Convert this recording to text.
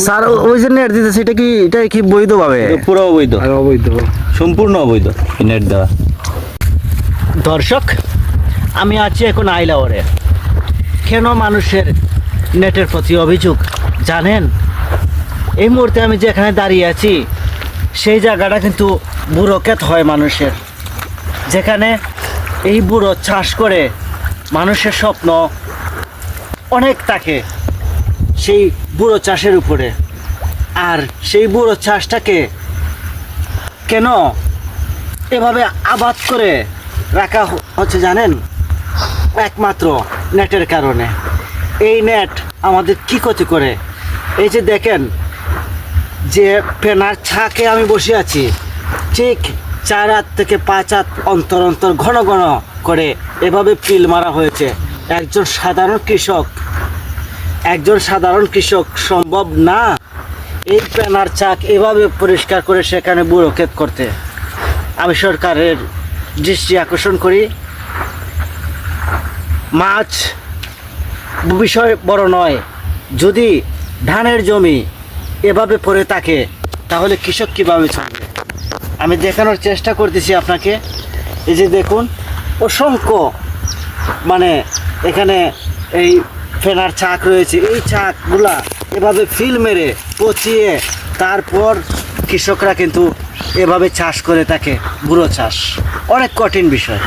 Sir ওই যে net দিতেছে এটা কি বৈধ ভাবে? পুরো অবৈধ, অবৈধ, সম্পূর্ণ অবৈধ নেট দেওয়া। দর্শক, আমি আছি এখন আইলাওয়ারে। কেন মানুষের নেটের প্রতি অভিযোগ জানেন? এই মুহূর্তে আমি যেখানে দাঁড়িয়ে আছি সেই জায়গাটা কিন্তু বুড়ো ক্ষেত হয় মানুষের, যেখানে এই বুড়ো চাষ করে মানুষের স্বপ্ন অনেক থাকে সেই বুড়ো চাষের উপরে। আর সেই বুড়ো চাষটাকে কেন এভাবে আবাদ করে রাখা হচ্ছে জানেন? একমাত্র নেটের কারণে। এই নেট আমাদের কি ক্ষতি করে? এই যে দেখেন, যে পেনার ছাকে আমি বসে আছি, ঠিক 4 হাত থেকে 5 হাত অন্তর অন্তর ঘন ঘন করে এভাবে পিল মারা হয়েছে। একজন সাধারণ কৃষক সম্ভব না এই পেনার চাক এভাবে পরিষ্কার করে সেখানে বুড়ো ক্ষেত করতে। আমি সরকারের দৃষ্টি আকর্ষণ করি, মাছ বিষয় বড় নয়, যদি ধানের জমি এভাবে পড়ে থাকে তাহলে কৃষক কীভাবে চলবে? আমি দেখানোর চেষ্টা করতেছি আপনাকে। এই যে দেখুন, অসংখ্য এখানে এই ফেনার চাক রয়েছে। এই চাকগুলা এভাবে ফিল মেরে পচিয়ে তারপর কৃষকরা কিন্তু এভাবে চাষ করে থাকে। বুড়ো চাষ অনেক কঠিন বিষয়।